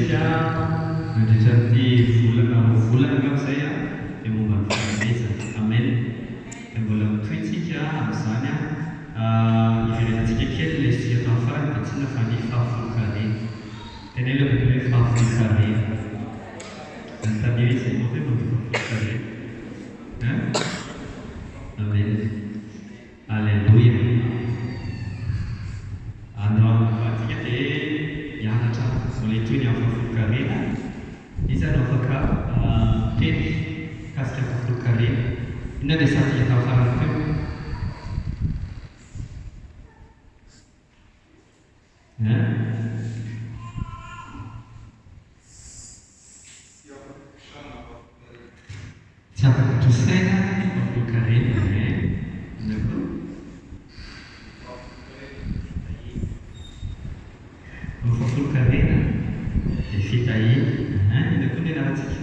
tsika mandritran'ny volana amin'izay dia momba ny fahaizana. Amen. Dia mbola mitohy tsika amin'izany iverenantsika kely ilay sika tamin'ny farany dia tsinona fa ny fahafolon-karena. Tena ilay hoe fahafolon-karena. Taniry izay moa hoe mampi fahafolon-karena. Amen. Alléluia. Androany atsika dia hianatra mbola toy ny amin'ny fahafolon-karena. Izy no afaka teny kasika fahafolon-karena. Inona dia satsika tamin'ny farany teo? Tsy afaka tosaina ny fahafolon-karena. Ny fahafolon-karena dia fitahina. Inona koa ny anarantsika?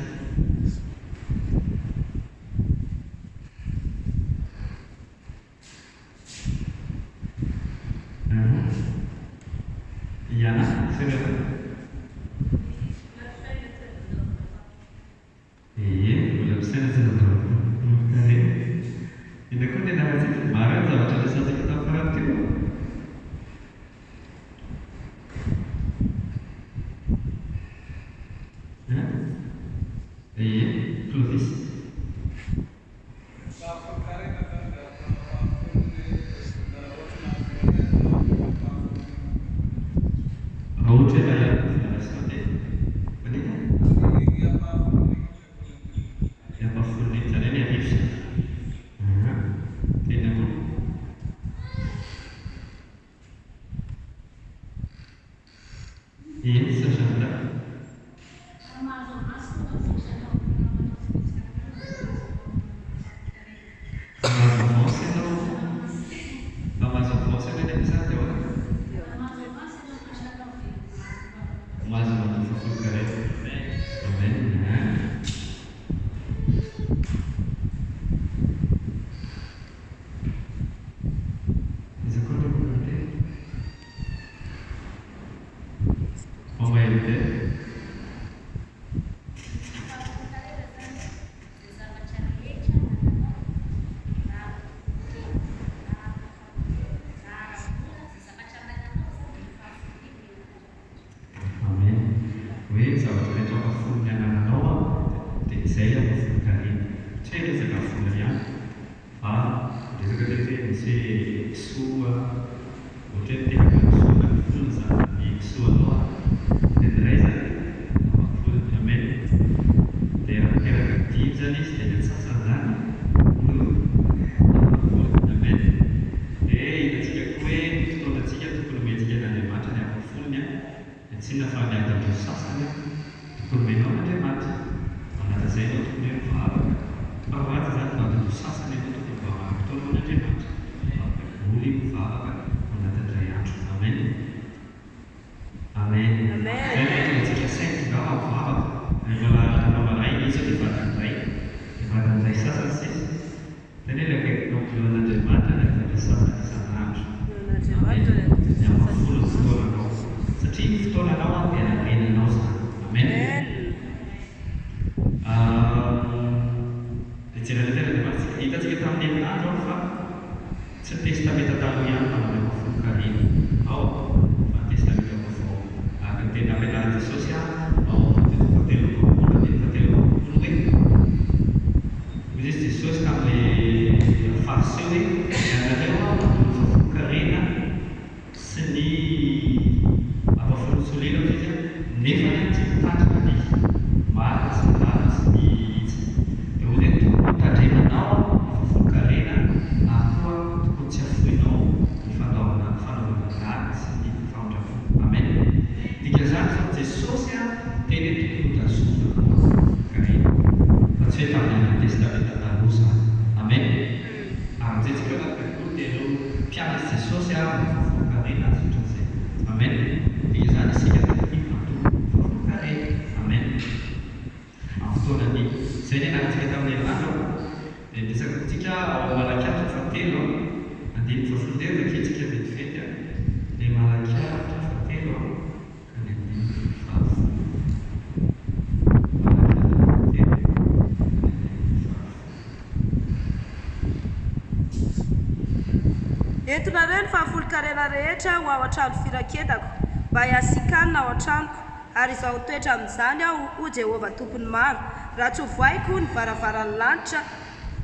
entonareo ny fahafolo-karena rehetra ho ao an-trano firaketako mba hiasikanina ao an-tranoko ary izaho toetra amin'izany aho ho Jehovah tompony maro raha tsy ho voaiko ny varavaran'ny lanitra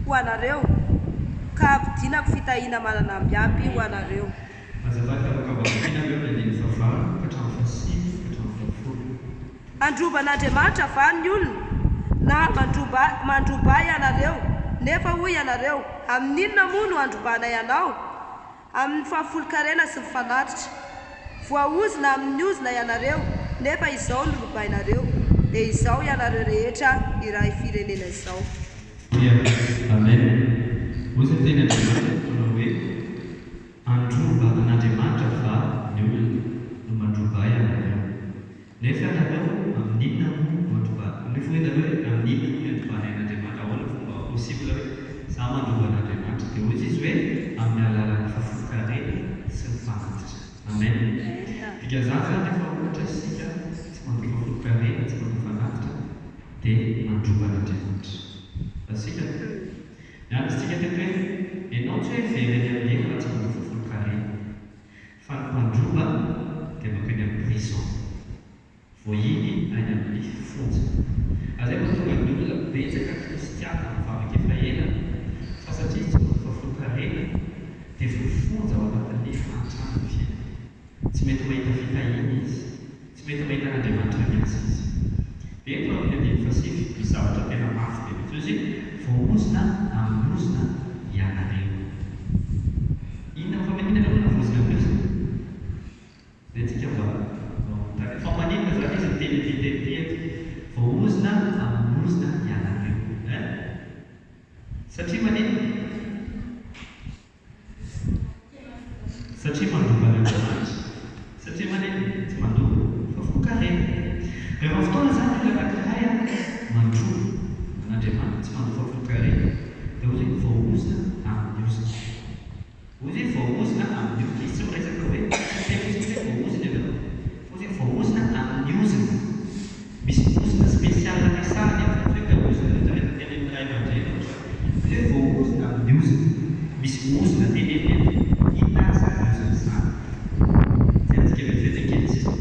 ho anareo ka ampidinako fitahiana mananambiamby ho anareo. Androban'Andriamanitra va ny olona na mandroba ianareo nefa hoy ianareo amin'inona moa no androbana ianao amin'ny fahafolo-karena sy ny fanatitra voaozina amin'ny ozina ianareo nefa izao no robainareo dia izao ianareo rehetra iray firenena izao. Amen. Hoy ny teny Andriamanitra hoe androba an'Andriamanitra va ny olona no mandroba ianareo nefa ianareo amin'inona no androba nefa ianareo amin'inona no androbana an'Andriamanitra ahoana fomba possible hoe za mandroba an'Andriamanitra dia hoy izy hoe amin'ny alalan'ny fahafolo-karena sy ny fanatitra. Amen. Dika zany zany rehefa ohatra isika tsy mandroba fahafolo-karena tsy mandroba fanatitra dia mandroba an'Andriamanitra. Asika miantsika teto hoe ianao tsy hoe veriny amin'iny raha tsy mandroba fahafolo-karena fa ny mpandroba dia makeny amin'ny prison voahiny any amin'ny fonja. Azay mahatonga ny olona betsaka kristiana mivavaka efa ela fa satria tsy mandroba fahafolo-karena dia voafonja ao anatin'ny fantrano fiainana. Tsy mety mahita fitahiny izy, tsy mety mahita an'Andriamanitra miasa izy. Dia eto amin'ny andiny fasivy ny zavatra tena mafy dia mety hoe voaozina amin'ny ozina ianareo. Inona fa maninona aloha voaozina amin'ny ozina? Dia tsika mba fa maninona zany izy teny eto voaozina amin'ny ozina ianareo. Satria maninona? Satria mandroba an'Andriamanitra. Satria maninona? Tsy mandroba fahafolo-karena. Rehefa fotoana zany olona anankiray mandroba an'Andriamanitra tsy mandroba fahafolo-karena dia hoy hoe voaozina amin'ny ozina. Hoy hoe voaozina amin'ny ozina. Izy tsy miresaka hoe tena voaozina ianao. Hoy hoe voaozina amin'ny ozina. Misy ozina spesialy resahany hoe ozina rehetra teny amin'ny ray aman-dreny ohatra. Hoy hoe voaozina amin'ny ozina. Misy ozina teneneny. Inona zany ozina izany? Zay antsika vetivety kely sisa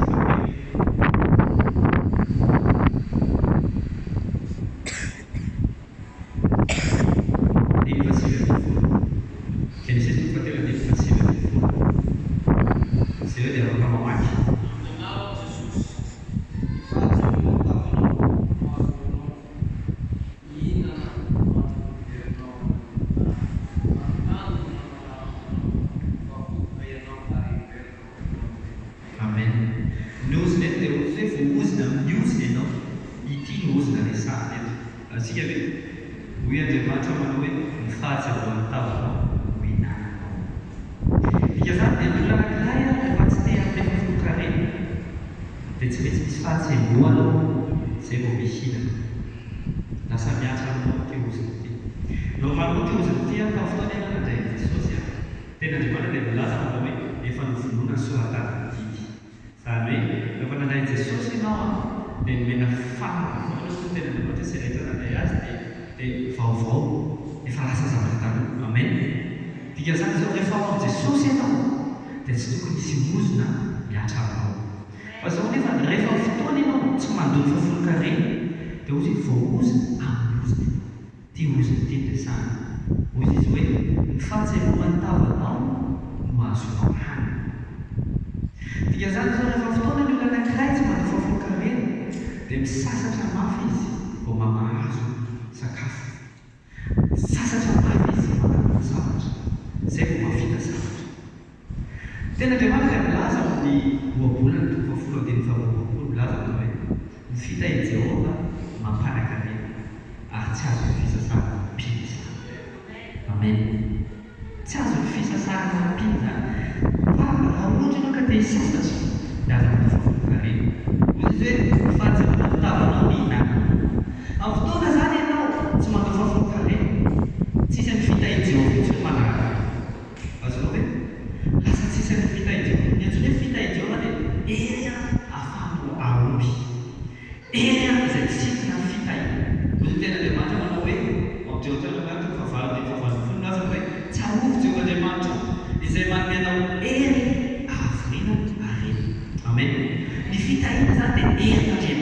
Izay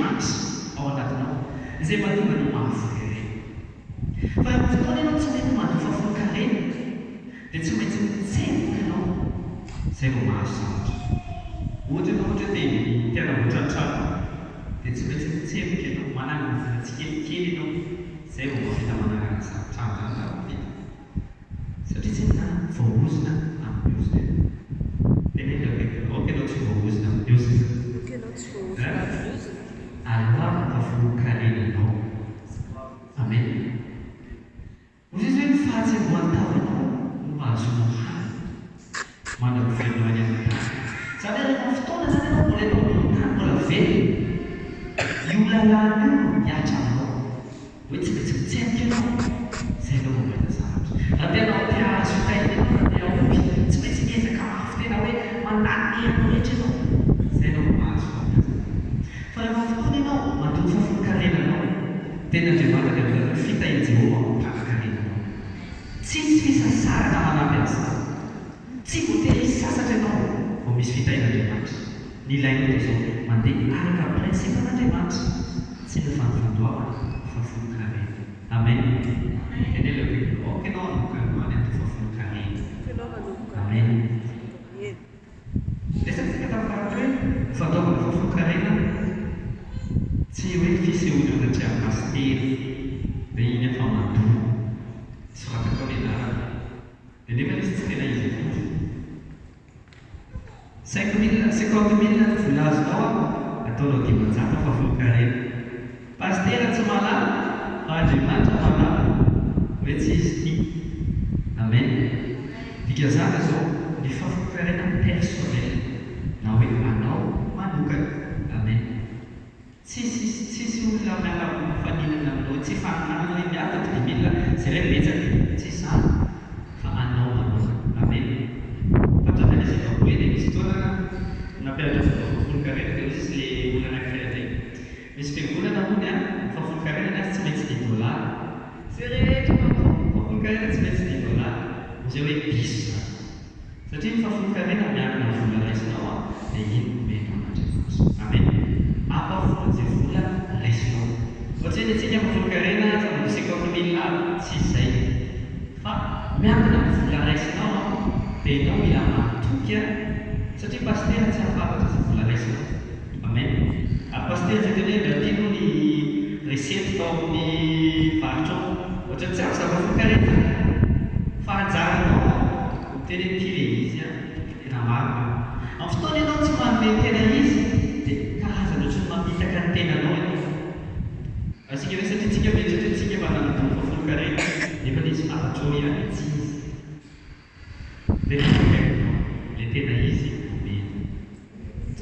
max ao anatinao izay mahatonga no mahavory ireny. Fa raha fotoana ianao tsy maintsy mandofa folon-karena dia tsy maintsy mitsemboka ianao izay vao mahazo zavatra. Ohatra ianao ohatra dia tianamboatra trano dia tsy maintsy mitsemboka ianao manana ny vola tsikelikely ianao izay vao mavita manaraka zavatra zany raha mavita. Satria tsy na voaozina amin'ny biosy tena ok ianao tsy voaozina amin'ny biosy aloha fa folon-karenanao. Amen. Ozy izy hoe fahatsembohan'ny tavanao no mahazonao hany manao velona any amin'ny tany. Zany hoe rehefa fotoana zany ianao mbola ianao amin'ny tany mbola velona, io lalàna io miatra aminao hoe tsy maintsy mitsemboka ianao izay ianao vao mahita zavatra. Raha tenao te hahazo fitahiry ianao te haomby tsy maintsy miezaka mafy tena hoe mandany heranao rehetra ianao izay ianao vao mahazo fampiasana. Fa rehefa fotoana ianao mandofa folon-karenanao tena Andriamanitra dia amin'izany hoe fitahiry Jehovah mampaka-karenanao. Tsisy fisasarana manampy an'izany. Tsy voatery hisy sasatra ianao vao misy fitahiran'Andriamanitra. Ny ilainao dia izao mandeha araka prinsipan'Andriamanitra tsy ny fandofandoavana fa folon-karena. Amen. Tena ilay ok ianao anoka any andofa folon-karena. Amen. Resantsika tamin'faratra hoe fanaovana folon-karena tsy hoe fisehoana tsy amin'ny pastera dia iny efa madoa soratako ny anarana dia nefa izy tsy tena izy akory 50,000 vola azonao ataonao 500 fa folon-karena. Pastera tsy malama fa Andriamanitra malama hoe tsy izy ty. Amen. Dika zany zao ny folon-karena personnel na hoe anao manokana. Amen. Tsisy olona miala faninana aminao tsy faninana hoe miata 10,000 izay hoe betsaka tsy izany fa anao manokana. Amen. Fantatana izy efa hoe dia misy fotoana nampianatra folon-karena dia misy ilay olana anankiray zay. Misy fiangonana moa fa folon-karena azy tsy maintsy $10. Izay rehetra manao folon-karena tsy maintsy $10 izay hoe piso zany. Satria ny folon-karena miaraka amin'ny vola raisinao dia iny mety an'Andriamanitra. Amen. Ampavoana izay vola raisinao. Ohatry hoe antsika amin'ny folon-karena sababy 50,000 tsy izay. Fa miankina amin'ny vola raisinao dia ianao mila mahatoky satria pastera tsy afafatra izay vola raisinao. Amen. Pastera zay tena hoe tiano ny resety tao amin'ny varotra ohatra tsy azo zavatra folon-karena fa anjaranao tena ty le izy tena maro. Amin'ny fotoana ianao tsy manome tena izy dia karazana ohatry mampitaka ny tenanao ianao. Asika hoe satria tsika mety tsika manana dofa folon-karena nefa ilay izy fantatra hoe ihany tsy izy. Dia ilay tena izy omeny.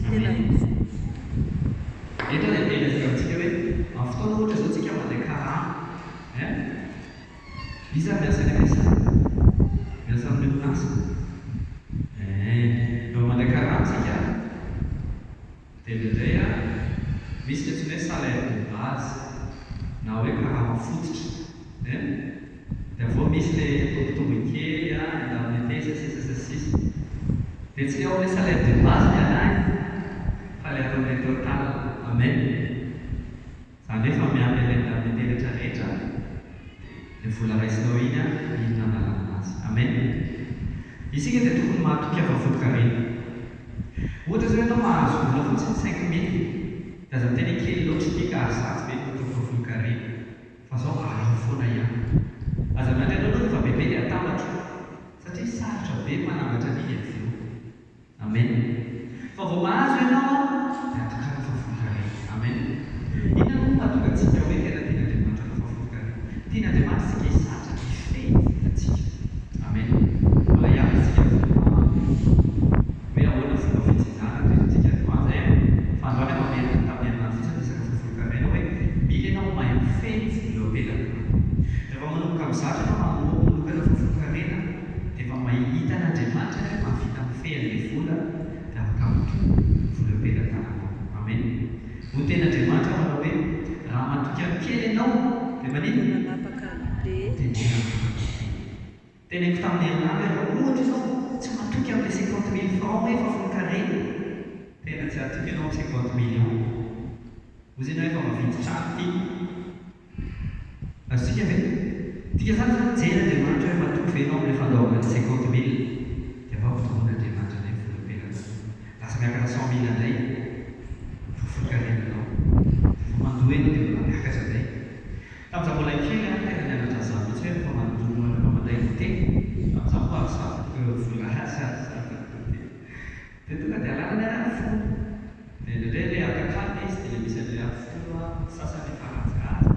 Amen. Eto dia tena tsika amintsika hoe amin'ny fotoana ohatra izao tsika mandeha karama iza miasa ny miasa amin'ny orinasa. Eo mandeha karama tsika dia indray misy ny antsoina hoe salaire de base na hoe karama fototra. Dia avao misy ilay tombotombo kely indemnité sasisa. Dia tsy ao hoe salaire de base ny anahy fa ilay ataon'ilay total. Amen. Izany hoe fa miampy ilay indemnité rehetrarehetra dia vola raisinao iny iny nanalana azy. Amen. Isika dia tokony mahatoky avy folon-karena. Ohatra zao ianao mahazo vola fotsiny 5,000 dia aza tena kely loatra ity ka azatsy be toka folon-karena fa zao azo foana ihany. Aza miandry ianao rehefa bebe dia atambatra satria sarotra be manambatra ny vola. Amen. Fa vao mahazo ianao dia atokana fa folon-karena. Amen. Inona no mahatonga antsika hoe tena tiana Andriamanitra fa folon-karena? Tiana Andriamanitra tsika hisatra ny fehitsika. Amen. Mbola ihany tsika hoe ahoana fomba fijizana toezatsika toaza fa androany mamerina tamin'ny anazy resaka folon-karena hoe mila ianao mahay mifehitsy lohabelana. Rehefa manomboka mizatra ianao manokana fa folon-karena dia efa mahita an'Andriamanitra hoe mahavita mifehy an'ilay vola dia afaka mitombo vola-belan-tananao. Amen. Ho tena Andriamanitra manao hoe raha matoky amin'ny kely ianao dia maninona teneniko tamin'ny herinandro raha ohatra ianao tsy matoky amin'ilay 50,000 francs hoe fa folon-karena tena tsy atoky ianao amin'ny 50 millions. Hozy ianao efa mahavita trano ty. Azontsika ve? Tika zany zany jeren'Andriamanitra hoe matoky ianao amin'ilay fandahoana 50 000 dia vaoton'Andriamanitra ilay volam-pelana. Lasa miakatra 100 000 indray fofon-karenanao. Vao mandoa ianao dia mbola miakatra indray. Tamin'izaho mbola kely tena nianatra an'izany mihitsy hoe rehefa mandoa rehefa mandray goûté. Tamin'izaho maro zavatra vola asa dia tonga dia alàna ny arahany folo. Dia indraindray ilay akakana izy dia misy an'ilay folo sasany efa ratsiratsy,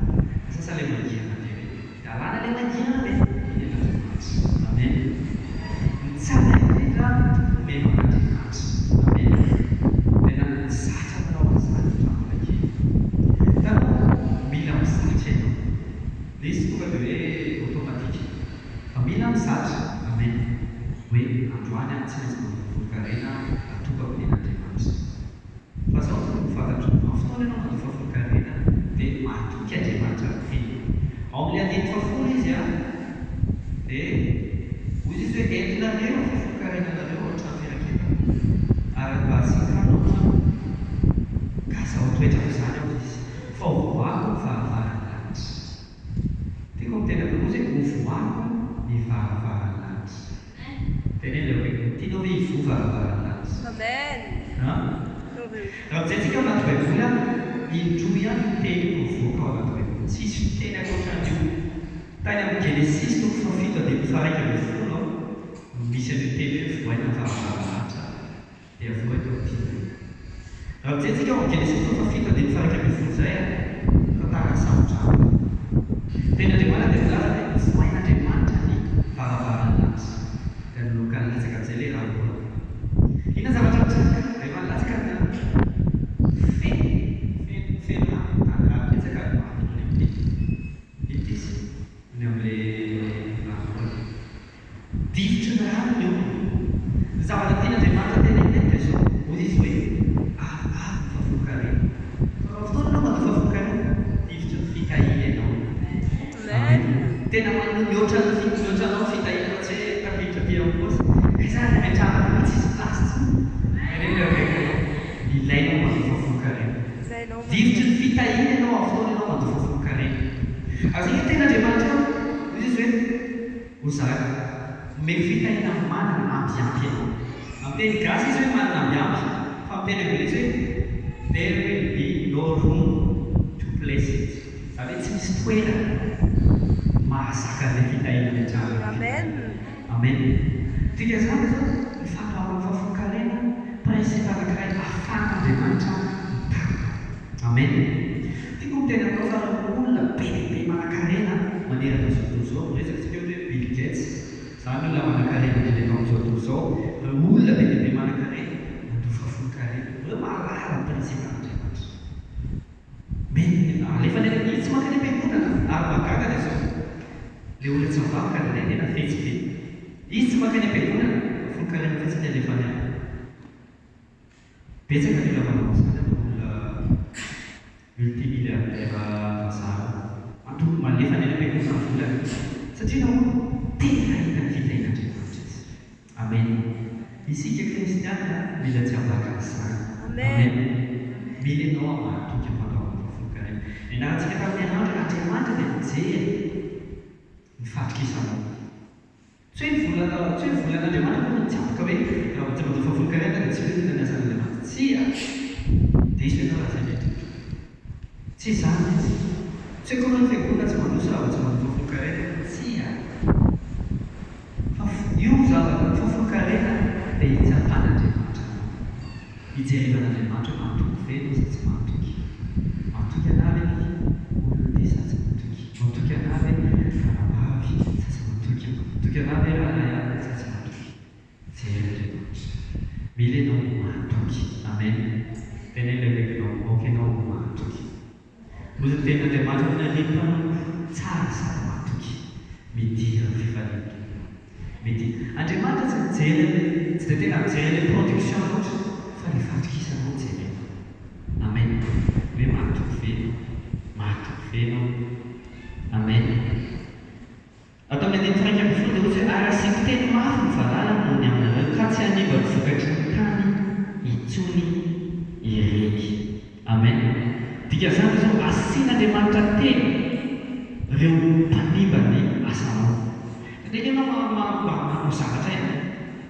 sasany ilay mangirana dia dia alàna ilay mangirana dia iny Andriamanitra. Amen. Ny tsara indrindra omena Andriamanitra. Amen. Tena zatra manao an'izany hatramin'ilay kely. Tanao mila mizatra ianao. Ilay izy tonga dia hoe automatique. Fa mila mizatra. Amen. Hoe androany aho tsy maintsy manao volan-karena atokako ny Andriamanitra. Fa zaho tokony fantatro amin'ny fotoana ianao manao volan-karena dia mahatoky Andriamanitra teny. Ao amin'ilay andiny fafolo izy dia hoy izy hoe entinareo volan-karenanareo ohatrany firaketana ary mba asikanao ka zaho toetrako izany aho izy fa hovoako ny varavaran'ny lanitra. Tiako amin'ny tena kokoa hoe hovoako ny varavaran'ny lanitra. Tena ilay hoe tianao hoe hivoha varavaran'ny lanitra. Amen. Raha mijery anaty Baiboly indroa ihany no teny mivoaka ao anaty Baiboly. Tsisy teny ankoatran'io. Tany amin'ny Genesis toko fafito dia mifarika amin'ny folo misy an'io teny hoe voaina ny varavaran'ny lanitra dia voaina eo amin'ny. Raha mijery ao amin'ny Genesis toko fafito dia mifarika amin'ny folo izay tantara sarotra. Teny Andriamanitra dia milaza hoe voain'Andriamanitra ny varavaran'ny lanitra. Dia nolokany latsaka amin'izay ilay raha mbola. Inona zavatra mitsaka? Rehefa latsaka ny feno betsaka ny amin'ilay itisy ny amin'ilay raha divitry ny rano eo. Ny zavatra tian'Andriamanitra tena hita izao. Hoy izy hoe fafolon-karena. Fa raha fotoana ianao manao fafolon-karena divitry ny fitahiana ianao. Amen. Tena mihoatra anao fitahiana tsy hoe tafiditra aty amin'ny paosy. Izany ametrahana tsisy plasy. Ilainao manao fafolon-karena. Divitry ny fitahiana ianao amin'ny fotoana ianao manao fafolon-karena. Ary zay tena Andriamanitra hoy izy hoe ho zaka omeny fitahiana manana ambiampy ianao. Amin'ny teny gasy izy hoe manana ambiampy, fa amin'ny teny anglisy hoe there will be no room to place it. Izany hoe tsy misy toerana mahazaka ilay fitahiana ametrahana. Amen. Amen. Tika izany zao ny fandrahoana fafolon-karena principe anankiray ahafahan'Andriamanitra mitana. Amen. Tiako ny tena atao fa olona be dia be manan-karena manerana izao tontolo izao. Resaka hoe Bill Gates, izany olona manan-karena indrindra amin'izao tontolo izao. Olona be dia be manan-karena mandoa fafolon-karena. Hoe mahalala ny principe an'Andriamanitra. Alefa ilay izy tsy mankany am-piangonana ary mahagaga dia izao. Ilay olona tsy mivavaka dia tena fetsy be. Izy tsy mankany am-piangonana, fafolon-karena fotsiny alefany any. Betsaka ny olona manao izany olona multimilliardaire vazaha. Malefa ny am-piangonana volana. Satria nao tena hita ny fitahian'Andriamanitra izy. Amen. Isika kristiana mila tsy hambaka an'izany. Amen. Mila ianao mahatoky amin'ny fandrahoana fafolon-karena. Ianarantsika tamin'ny andro Andriamanitra dia mijery ny fatokisanao. Tsy hoe volan'Andriamanitra no tsy afaka hoe raha tsy manao fafolon-karena dia tsy hoe tena niasan'Andriamanitra. Tsia dia izy ianao raha izay mety. Tsy izany izy. Tsy hoe koa ny fiangonana tsy mandroso raha tsy manao fafolon-karena. Tsia. Fa io zavatra fafolon-karena dia hitsapan'Andriamanitra. Hijerevan'Andriamanitra mantoky ve izy tsy mantoky. Mantoky an'avy olona dia satsy mantoky. Mantoky an'avy fanambavy satsy mantoky. Mantoky an'avy raha satsy mantoky. Jeren'Andriamanitra. Mila ianao mantoky. Amen. Tena ilay hoe aoka ianao mantoky. Moa ny tenin'Andriamanitra ny alim-panompo tsara sady mantoky. Midira ny fifaliana. Andriamanitra tsy mijery, tsy dia tena mijery ilay production loatra, fa ilay fatokisanao jerena. Amen. Hoe mantoky ve ianao. Amen. Atao amin'ny teny firaika amin'ny folo dia hoy hoe ary asiako teny mafy ny vahalalana ny aminareo ka tsy hanimba ny vokatry ny tany intsony ireny. Amen. Dika zany zao asian'Andriamanitra teny reo mpanimba ny asanao. Satria ianao manao zavatra eny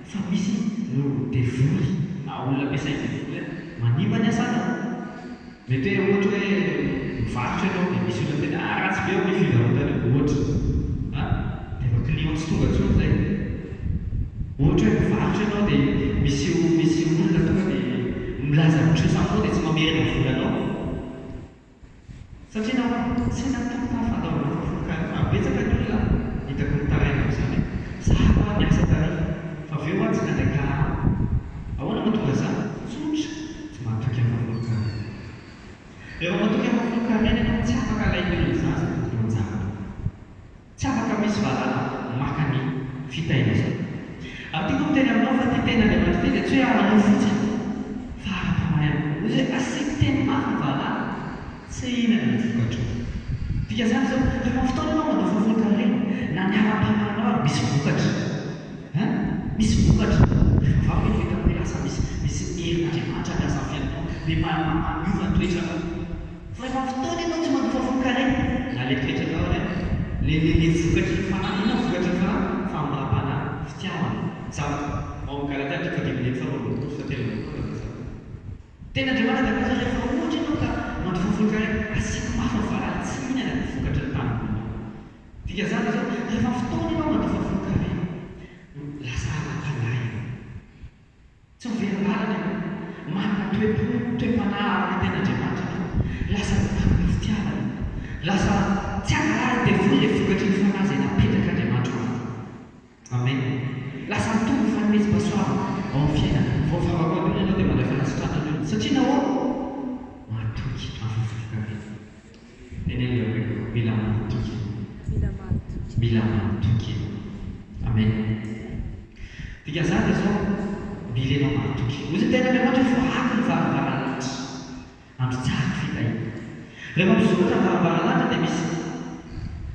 fa misy no devoly na olona ampiasay devoly manimba ny asanao. Mety hoe ohatra hoe mivarotra ianao dia misy olona tena ratsy be ao ny fivarotana ohatra. Dia efa client tsy tonga intsony zay. Ohatra hoe mivarotra ianao dia misy olona tonga dia milaza mitresanao dia tsy mamerina volanao. Satria nao tsy natokana fandaona fa betsaka ny olona hitako mitaraina amin'izany zaho miasa tary fa avy eo tsy nandraika ahoana mahatonga zany tsotra tsy mahatoky amin'ny volan-karena. Rehefa mahatoky amin'ny volan-karena ianao tsy afaka alain'ny olona zaza tokony anjara. Tsy afaka misy valala maka ny fitaina zany. Ary tiako miteny aminao fa ty tena Andriamanitra ty dia tsy hoe aranao fotsiny fa ara-pamahay aminao. Izy hoe asiako teny mafy ny valala tsy ihinana ny vokatra. Dika zany zao rehefa fotoana ianao manao volan-karena na ny ara-pamanao ary misy vokatra. Misy vokatra rehefa vavy vita hoe lasa misy herin'Andriamanitra miasa amin'ny fiainanao dia maniova ny toetranao. Fa rehefa fotoana ianao tsy manao volan-karena na le toetranao le vokatra ny fanahy inona vokatra ny fanahy fa mirapana fitiavana. Zavatra ao amin'ny Galatia fa dimy fa roa fa telo tena Andriamanitra dia kaza rehefa ohatra ianao ka manao volan-karena asiako mafy ny valala tsy mihinana ny vokatra ny tanana. Dika zany zao rehefa fotoana ianao manao volan-karena lasa ara-panahy. Tsy miverim-balana ianao manana toe-panahy araka ten'Andriamanitra ianao lasa manana fitiavana. Lasa tsy aharary devoly le vokatry ny fanahy izay napetraka Andriamanitra ho anao. Amen. Lasa mitombo fanomezim-pahasoavana ao amin'ny fiainana. Vao vavaka amin'olona ianao dia mandray fanasitrahana amin'olona satria nahoana mahatoky amin'ny volan-karena. Teny ilay hoe mila mahatoky. Mila mahatoky. Amen. Dika zany zao mila ianao mahatoky. Ozy tena Andriamanitra voahaky ny varavaran'anitra andro tsara fitaina. Rehefa mizoratra ny varavaran'anitra dia misy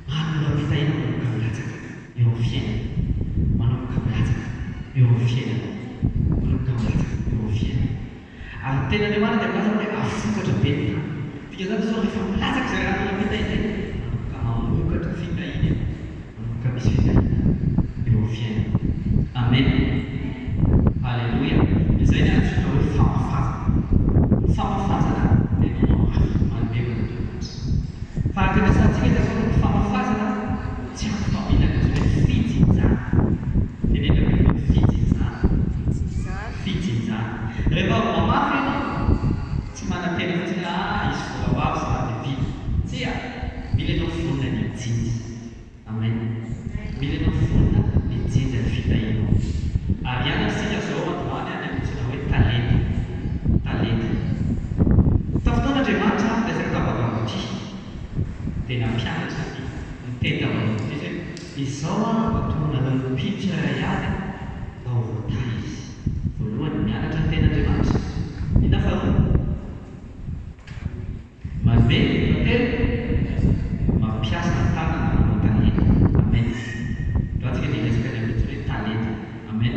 manora fitaina manao kamilatsaka eo amin'ny fiainana. Manao kamilatsaka eo amin'ny fiainana. Manao kamilatsaka eo amin'ny fiainana. Ary tena Andriamanitra dia milaza hoe avokatra be ny tany. Dika zany zao rehefa milatsaka izay raha manao fitaina izay ka mamokatra fitaina manomboka misy fitaina eo amin'ny fiainana. Amen. Alléluia. Izay ny antsoina hoe famafazana. Famafazana dia nanao afo mandeha Andriamanitra. Fa ampiasantsika dia zao hoe famafazana tsy ampy familana izy hoe fijinjana. Tenena hoe fijinjana. Fijinjana. Rehefa mamafy ianao tsy manam-pena fotsiny izy vola ho avy sy raha dia vita. Tsia mila ianao fonina ny jinja. Amen. Mila ianao fonina ny jinja ny fitahinao. Ary anasika zao androany any antsoina hoe talenta. Talenta. Tafotoan'Andriamanitra resaka tabakamboty dia nampianatra ny teny tabakamboty izy hoe izao batonareo mpiditra iray avy ao voatay izy. Voalohany mianatra ny ten'Andriamanitra. Ina faharoa manome telo mampiasa ny tanana manao talenta. Amen. Loatsika dia resaka ny amin'ny hoe talenta. Amen.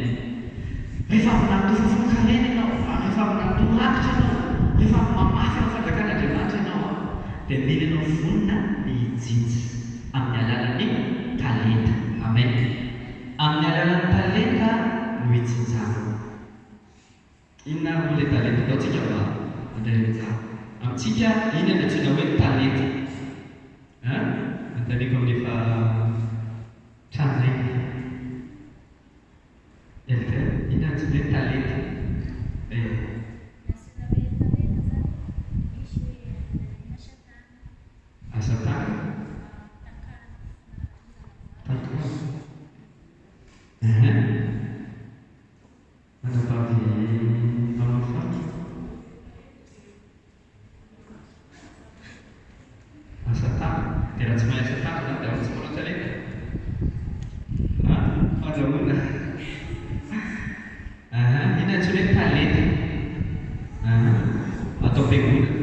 Rehefa avy nandofa volan-karena ianao, rehefa avy nandorakitra ianao, rehefa avy mamafy amin'ny fanjakan'Andriamanitra ianao dia mila ianao vonona ny jinja amin'ny alalan'ny talenta. Amen. Amin'ny alalan'ny talenta no hijinjana. Inona ilay talenta ataontsika mba andahintsika amintsika iny ny antsoina hoe talenta. Antaniko amin'efa trano zay. Ina antsoina hoe talenta. Asa tanana. Manapavy mamafaky. Asa tanana. Dia raha tsy mahay asa tanana dia tsy manao talenta. Fandrahoana. Ina antsoina hoe talenta. Atao am-piangonana.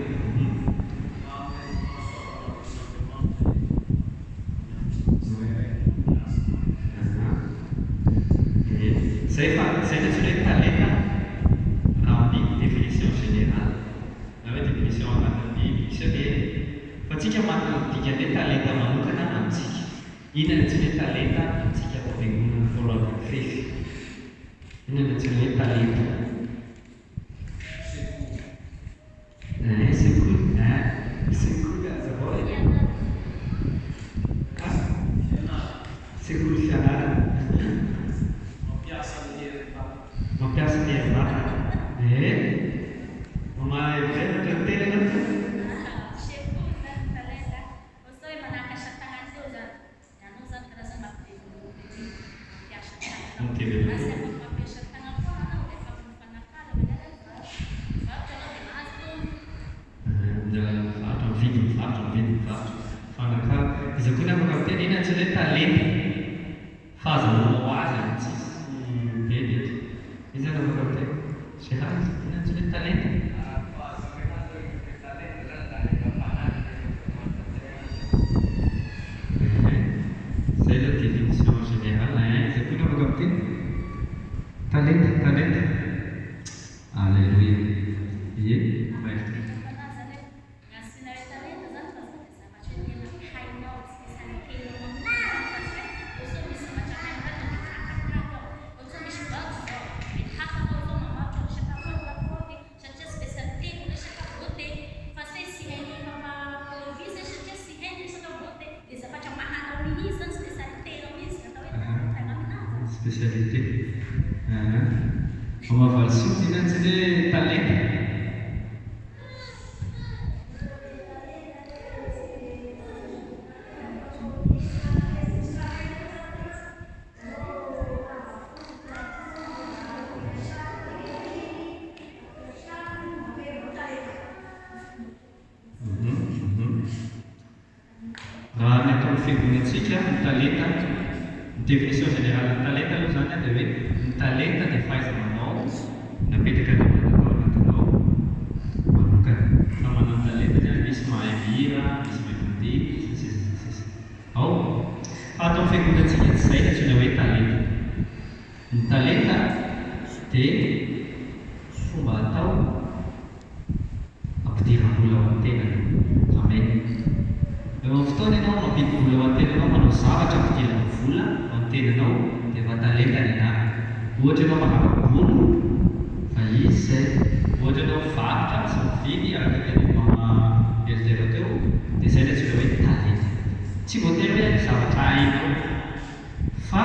Zay ny antsoina hoe talenta raha amin'ny définition générale. Na hoe définition anatin'ny dictionnaire. tsika manodika le talenta manokana amintsika. Inona tsy hoe talenta amintsika fampiangonana voalohany fefy. Inona tsy hoe talenta. C'est cool. C'est cool, ça va. C'est cool fianarana. Mampiasa ny herinaratra. Mamaheveratra ny tena izy koa afaka miteny ina tsy hoe talenta fahazahoana ho azy amin'ny tsisy be mety. Izy afaka miteny zay hazy ina tsy hoe talenta. Zay la définition générale. Izy koa afaka miteny talenta. Alléluia. Ie, maître. Spécialité. On va voir si on a des talents. Raha ny atao fiangonantsika ny talenta, ny définition générale ny talenta aloha zany dia hoe ny talenta dia fahaiza-manao napetraka ny atao anatinao manokana. Fa manao talenta zany misy mahay mihira, misy mahay mandihy, sisa. Ao fa atao fiangonantsika tsy izay ny antsoina hoe talenta. Ny talenta dia fomba atao ampidiram-bola ao an-tenana. Amen. Eo amin'ny fotoana ianao mampidi-bola ao an-tenanao, manao zavatra ampidirana vola ao an-tenanao dia efa talenta ny anarany. Ohatra ianao manapa volo, fa izy izay. Ohatra ianao mivarotra sy mividy araka ny mama-eritera teo, dia izay ny antsoina hoe talenta. Tsy voatery hoe zavatra hainao, fa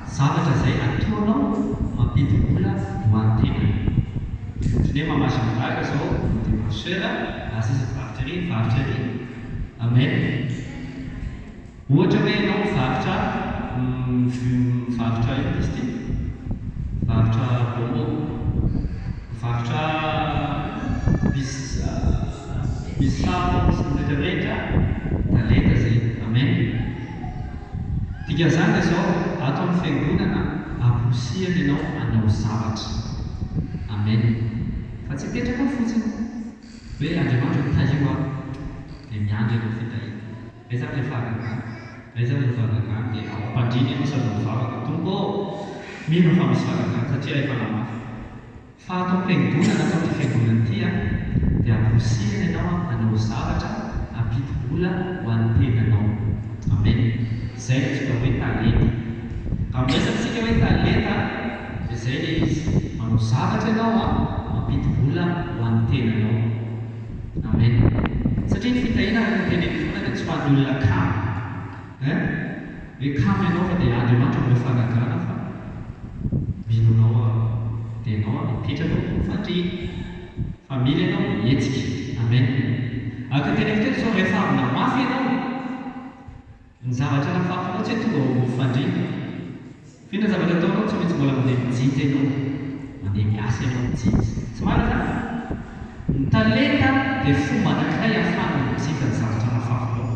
zavatra izay ataonao mampidi-bola ho an-tenana. Ohatra hoe mamasy mivarotra izao, dia marcheur, asisa varotra ery. Amen. Ohatra hoe ianao mivarotra ity, mivarotra bonbon, mivarotra bisao sy ny rehetrarehetra, talenta zay. Amen. Dikan'izany izao ato amin'ny fiangonana amposihana ianao hanao zavatra. Amen. Fa tsy petraka fotsiny hoe Andriamanitra mitahiry aho dia miandry ianao fitahiry. Ezaka ilay fahagagana dia ao am-pandriana ianao sady mivavaka tonga mino fa misy fahagagana satria efa namafy. Fa atao fiangonana atao ty fiangonana ity dia amposihana ianao hanao zavatra ampidi-bola ho an'ny tenanao. Amen. Izay no tsika hoe talenta. Amin'izay hoe talenta dia izay ilay izy manao zavatra ianao mampidi-bola ho an'ny tenanao. Amen. Satria ny fitahiana araka ny tenen'ny foana dia tsy ho an'ny olona kamo. Hoe kamo ianao fa dia Andriamanitra hoe fahagagana fa minonao dia ianao mipetraka ao mifandrina. Family ianao hetsika. Amen. Araka ny tenen'ny fotoana izao rehefa avy namafy ianao, ny zavatra nafafinao tsy hoe tonga ho mifandrina. Fina zavatra ataonao tsy maintsy mbola mandeha mijinja ianao, mandeha miasa ianao mijinja. Tsy marina zany. Ny talenta dia fomba anankiray ahafahana mijinja ny zavatra nafafinao.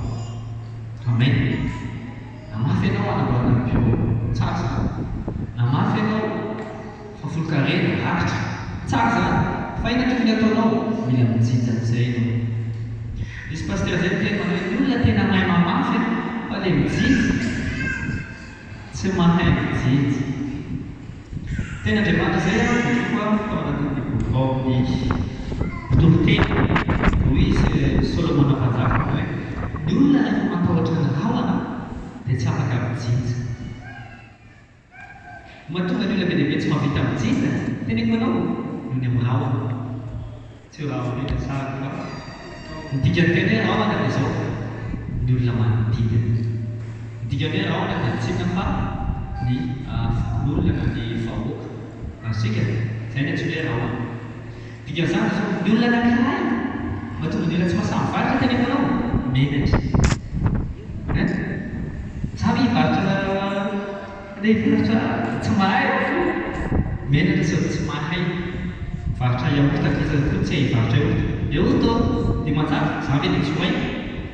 Amen. Namafy ianao anamboarana bio tsara zany. Namafy ianao fafolo-karena rakitra tsara zany. Fa ina tokony ataonao mila mijinja amin'izay ianao. Misy paster zay tena hoe ny olona tena mahay mamafy fa ilay mijinja tsy mahay mijinja. Tena Andriamanitra zay koa tao anatin'ny boky ny toroteny hoy izy Solomona mpanjaka hoe dia tsy afaka mijinja. Mahatonga ny olona be dia be tsy mahavita mijinja, teneniko anao noho ny amin'ny rahona. Tsy ho rahona eny tsara fa ny dikany teny hoe rahona dia izao ny olona manodidina. Ny dikany hoe rahona dia tsy inona fa ny fokon'olona na ny vahoaka. Asika izay ny antsoina hoe rahona. Dikan'izany izao ny olona anankiray mahatonga ny olona tsy mahasambyvaritra teneniko anao menatra. Sabe hivarotra ilay hivarotra tsy mahay menatra sy tsy mahay varotra yaorta izy koa tsy hivarotra yaorta dia manjary za ve dia tsy hoay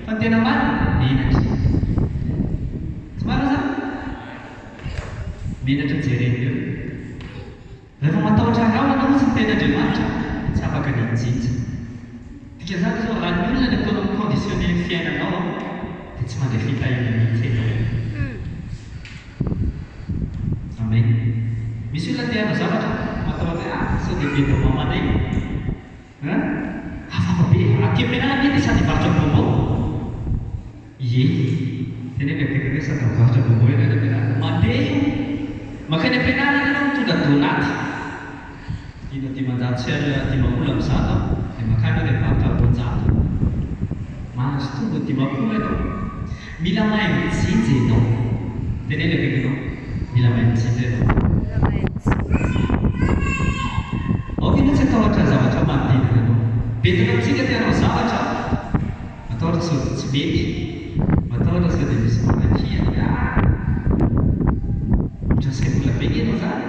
fa ny tena marina menatra. Tsy marina zany menatra jerena eo. Rehefa matahotra rahona anao tsy miteny Andriamanitra tsy afaka ny mijinja. Dikan'izany izao raha ny olona ny ataonao miconditionné ny fiainanao dia tsy mandray fitahina mihitsy ianao. Amen. Misy olona te hanao zavatra matahotra sao dia be dao mamanay hafafa be aty am-pianarana dia sady hivarotra bonbon. Ie teneniko akaiky hoe sady mivarotra bonbon eny any am-pianarana mandeha makany am-pianarana ianao mitondra donaty ino dimanjato sy dimampolo amin'izany dia makany ilay varotra roanjato mahazo tonga dimampolo ianao. Mila mahay mijinja ianao. Teneniko akaiky ianao mila mahay mijinja ianao. Aokina tsy atahotra zavatra manodidina anao. Betanao tsika te hanao zavatra matahotra sao dia tsy mety, matahotra sao dia misy manakiana ohatra saimbola be ianao zany.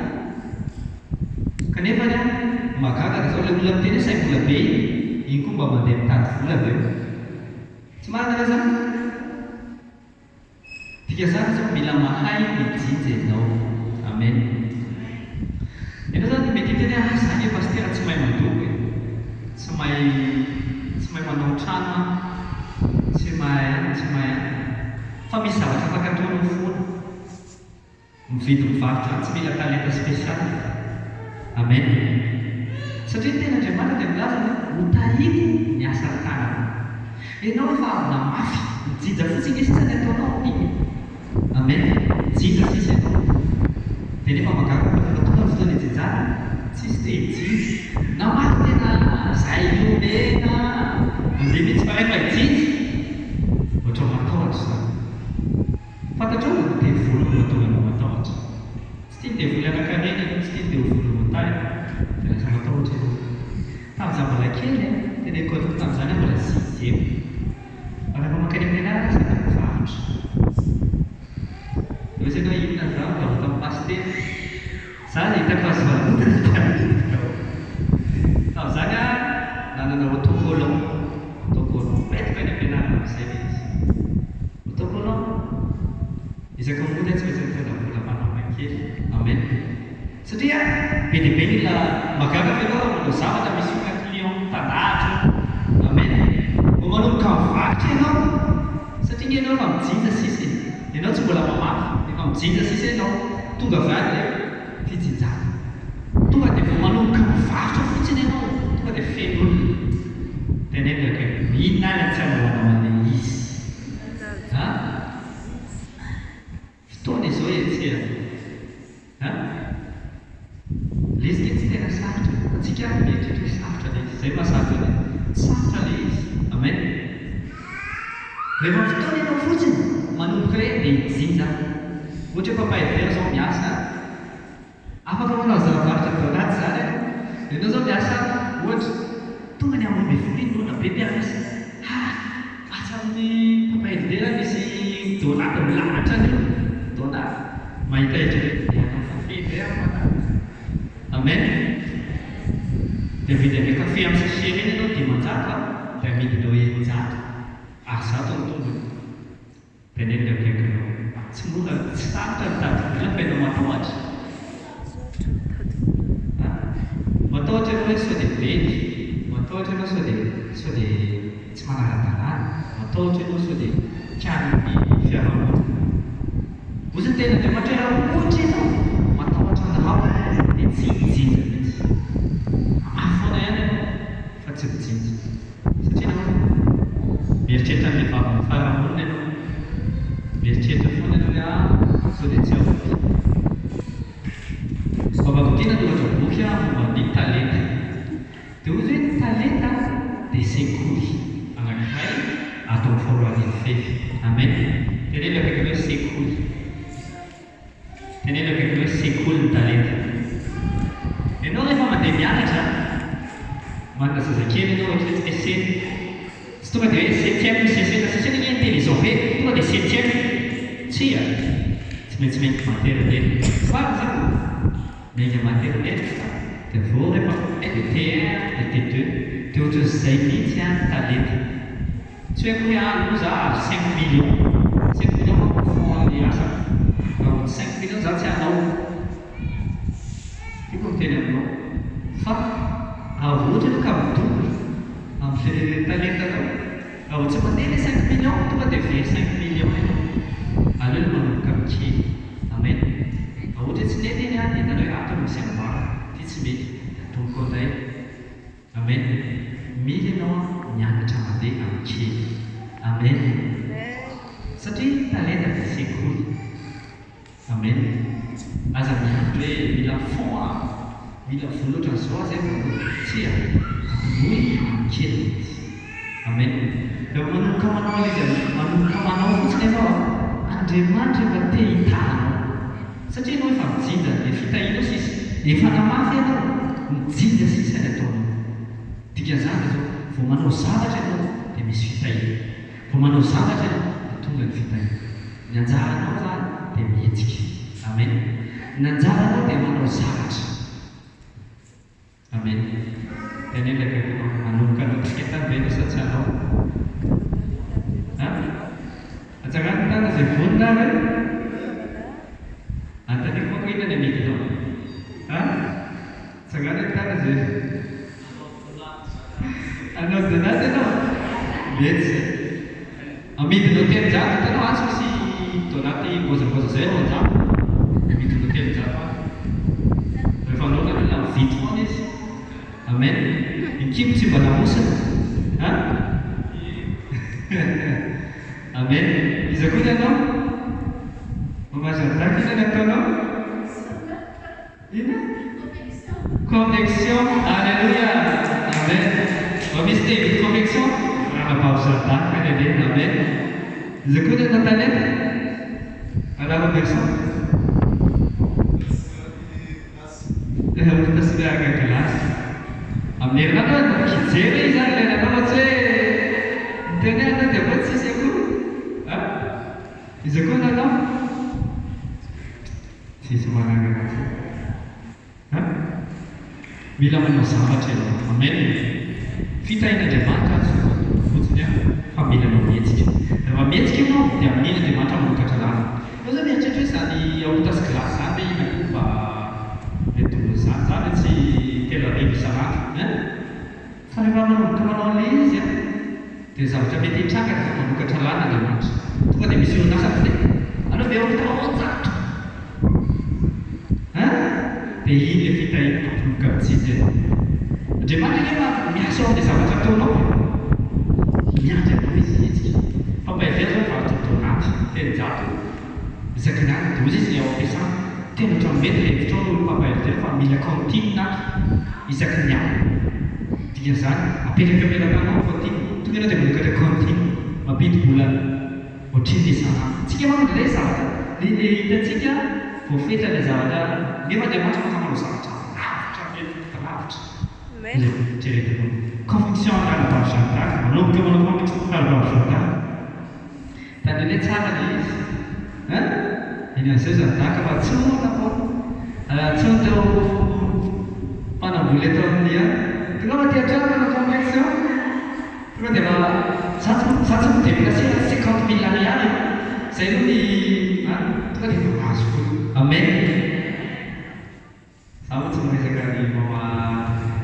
Kanefa mahagaga dia zao ilay olona miteny hoe saimbola be iny koa mba mandeha mitady vola avy eo. Tsy marina ve zany? Dikan'izany izao mila mahay mijinja ianao. Amen. Ianao zany mety hiteny hoe zany pastera tsy mahay mandoko tsy mahay manao trano tsy mahay fa misy zavatra afaka ataonao foana. Mividy mivarotra tsy mila talenta spesialy. Amen. Satria ny tena Andriamanitra dia milaza hoe hotahiko ny asa tanana. Ianao efa avy namafy mijinja fotsiny izy sany ataonao iny. Amen. Mijinja sisy ianao. Dia nefa mahagaga tonga fotoana ijinjana tsisy te hijinja. Namafy tena izay lomena mandeha mihitsy fa rehefa hijinja ohatra matahotra izany. Fantatrao dia vola no mahatonga anao matahotra. Tsy tia dia vola anankarena, tsy tia dia vola motary dia lasa matahotra ianao. Tamin'izaho mbola kely teneniko anao tamin'izany aho mbola sixième. Rehefa makany am-pianarana sady mivarotra. Dia hoy ianao inona zaho mbola tamin'ny pastera. Za hitako azo valotana tamin'itako. Tamin'izany nanana autocollant. Autocollant betiko any am-pianarana amin'izay ilay izy. Autocollant isaka mody tsy maintsy mitondra vola manama kely. Amen. Satria be dia be mila mahagaga ianao manao zavatra misy olona client mpandahatra. Amen. Vao manomboka mivarotra ianao satria ny ianao efa mijinja sisy. Ianao tsy mbola mamafy efa mijinja sisy ianao. Tonga avy any fijinjana. Tonga dia vao manomboka mivarotra fotsiny ianao tonga dia feno olona. Teneniko akaiky inona ny tsy hanaovanao an'ilay izy. Fotoana izao etsika. Lezika tsy tena sarotra. Atsika mieritreritra sarotra ilay izy. Izay mahasarotra ilay sarotra ilay izy. Amen. Rehefa fotoana ianao fotsiny manomboka hoe dia hijinja. Ohatra hoe papaidera izao miasa afaka manao zava-varotra donaty zany dia ianao izao miasa ohatra tonga ny amin'ny folo nona be mpianasa. Asa amin'ny papaidera misy donaty milahatra ny donaty mahita hitra hoe anao kafe dia manana. Amen. Dia vidy amin'ny kafe amin'ny sachet eny ianao dimanjato dia amidinao eninjato. Zato ny tombony. Teneniko akaiky ianao tsy mora tsy sarotra mitady vola fa ianao matahotra. Matahotra ianao hoe sao dia bedy. Matahotra ianao sao dia tsy manara-dalàna. Matahotra ianao sao dia tian'ny fiarahamonina. Ozy ny tena Andriamanitra raha ohatra ianao matahotra ny rao dia tsy mijinja mihitsy. Mafy foana ihany ianao fa tsy mijinja. Satria ianao mieritreritra ny vavy ny fiarahamonina ianao. mieritreritra foana ianao hoe sao dia tsy ao. Babako tena loatra boky momba ny talenta. Dia ozy hoe talenta dia sekoly anankiray atao amin'ny faharoan'ny fefy. Amen. Teneno akaiky hoe sekoly. Teneno akaiky hoe sekoly ny talenta. Ianao rehefa mandeha mianatra, manana zazakely ianao ohatra hoe tsy eseny. Tsy tonga dia hoe septième ny sesena sesena ny intelligent be, tonga dia septième. Tsia, tsy maintsy maternelle. Fa zany miainga maternelle dia vao rehefa T1, T2, dia ohatr'izay mihitsy talenta. Tsy hoe hoe moa za 5 millions. 5 millions fond ny asa. 5 millions za tsy hanao. Tiako miteny aminao. Fa ohatra ianao ka mitombo amin'ny talentanao. Raha tsy mandeha ilay 5 millions, tonga dia very 5 millions ianao. Aleo manomboka mikely. Amen. Ohatra tsy nety eny entanao hoe ato misy amboara. Ty tsy mety. Tomboko anday. Amen. Mila ianao mianatra mandeha amikely. Amen. Satria talenta dia sekoly. Amen. Aza mianatra hoe mila fond, mila vola ohatran'izao aza tsia moy amikely. Amen. Dia manomboka manao izy manomboka manao fotsiny ianao Andriamanitra efa te hitanao. Satria ianao efa mijinja, dia fitahianao sisy. Efa namafy ianao, mijinja sisy any ataonao. Dikan'izany izao, vao manao zavatra ianao dia misy fitahiana. Vao manao zavatra ianao dia tonga ny fitahiana. Ny anjaranao zany dia mihetsika. Amen. Ny anjaranao dia manao zavatra. Amen. Teneno akaiky manomboka anao taketany be sa tsy anao. Atsarany tana izay vonona ary antaniko manko inona ny amidinao. Atsarany tana izay anao donaty ianao. Mety zay. Amidinao telonjato hitanao atsy misy donaty gozagoza izay ao an-jato. Amidinao telonjato any. Rehefa anao la mividy foana izy. Amen. Ny kibo tsy mba lamosina. Amen. Iza koa ianao? Mamazantaka ina ny ataonao? Ina? Connexion. Alléluia. Amen. Misy te connexion? Rahapavozantaka ny ane. Amen. Iza koa ianao talenta? Alava version? Tasina galasy. Amin'ny herinandro kijery izy ary ilay nanao tsy hoe nitenena dia mba tsisy akory. Iza koa nanao? Tsisy manangana azy. Mila manao zavatra ianao. Amen. Fitahin'Andriamanitra azy fotsiny fa mila manao mihetsika. Rehefa mihetsika ianao dia amin'iny Andriamanitra mamokatra làna. Ianao zany mieritreritra hoe zany aotas glasy zany hoe ina koa mba mety zany zany tsy telo arivo isan'andro. Fa rehefa manomboka manao an'ilay izy dia zavatra mety hitranga dia mamokatra làna Andriamanitra. Tonga dia misy orinasa foteny. Anao ve ohatra aonjato. Dia iny ilay fitahiana mampiloka mijinja ianao. Andriamanitra nefa miasa ao amin'ilay zavatra ataonao. Miandry anao izy hetsika. Fa mpahavera zao varotra donaty telonjato. Isaky ny andro dia ozy izy ao ampiasana. Tena ohatran'ny mety hevitra ao mpampahavera fa mila cantine na isaky ny andro. Dikan'izany apetraka anao cantine. Tonga ianao dia manokatra cantine mampidi-bola ohatrin'ny isan'andro. Tsika manko dia ilay zavatra. Ilay hitantsika voafetra ilay zavatra nefa Andriamanitra afaka manao zavatra lavitra mety lavitra. Jeretanao. Conviction ara-pavozantaka. Manomboka manao conviction ara-pavozantaka. Tany ilay tsara ilay izy. Iny an'izay zantaka fa tsy ona foana. Tsy ona teo mpanamboly atao amin'ny tonga fa tiatrano manao conviction. Tonga dia zatsy modéplacé 50 000 ariary. Zay no ny tonga dia mahazo foana. Amen. Sama tsy miresaka ny mama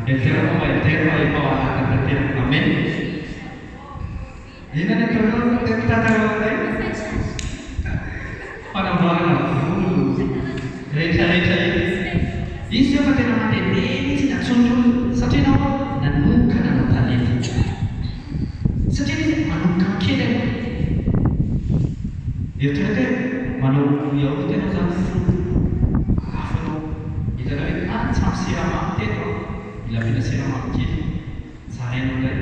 eltera mama eltera efa anatantatera. Amen. Ina ny ataonao tataranao anay? Fanamboarana volo rehetrarehetra iny. Izy io fa tena mandehandeha mihitsy natsontolo satria ianao nanomboka nanao talenta. Satria izy manomboka mikely ianao. Eritreretra manao yaourt ianao zany afanao hitanao hoe tsy ampy siramamy teto mila mila siramamy kely zarainao ilay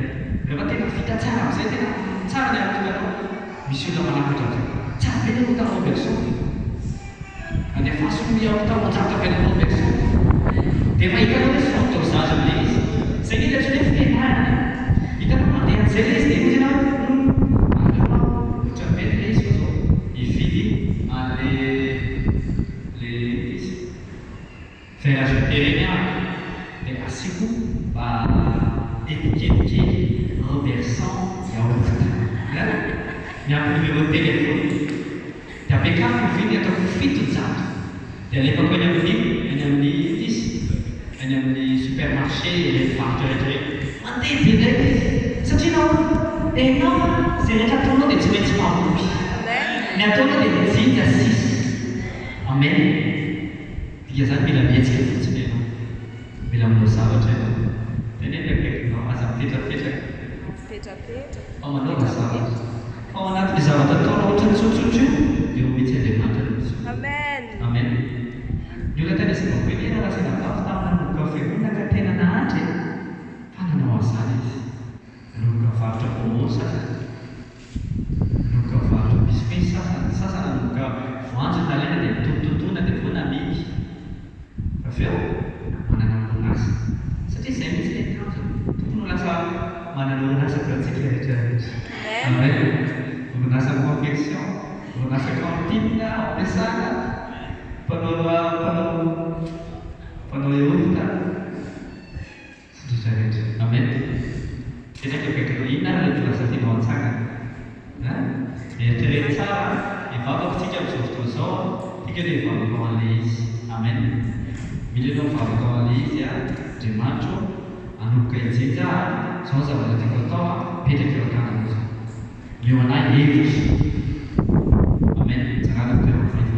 rehefa tena vita tsara amin'izay tena tsara ny arotokanao misy olona manafatra amin'izay tsara be ny rotanao berson anefa asolo yaourt mojaka be nanao berson dia efa hitanao hoe sort dosage amin'ilay izy zay ny ilatra hoe fenarina hitanao mandeha an'izay ilay izy dia ozy ianao ohatrany be ilay izy fa zao hividy le izy fer ajouté dia asiako mba étiquette Robertson yaourt miampy numéro de téléphone dia ampiakafo mividy ataoko 700 dia alefako any amin'ny any amin'ny supermarché rehetrafaritra rehetra mandeha be ndraiky satria enao zay rehetra ataonao dia tsy maintsy mamory ny ataonao dia mijinja 6 amen dia zany mila mietsika fotsiny ianao mila manao zavatra ianao dia nendrakaikinao aza mipetrapetraka ao manao na zavatra ao anatin'ny zavatra ataonao ohatra ny tsotsotra io dia ho mitsy Andriamanitra misy amen ny olona tena izay mampoeny raha zay nakafo tamina kafe onaka tena nahantra fa nanao azany izy noka varotra pomo sasany noka varotra biscuit sasany noka voanjo nalaina dia tontotona dia foana miky fa avy eo manana orinasa satria izay mitsy ilay tanjo tokony ho lasa manana orinasa karantsika rehetrarehetra amen orinasa confection orinasa cantine ampiasana panao yaourt rehetrarehetra amen dia zay kaikakina inona ary ilay lasa tianao an-tsagana eritreretra tsara hivavakatsika amin'izao fotoana izao tika dia hivavaka ao an'ilay izy amen mila ianao mivavaka ao an'ilay izy Andriamanitra anomboka hinjinja zao zavatra tiako atao petraka eo an-tanana eo anahy hevitra amen janganako toerana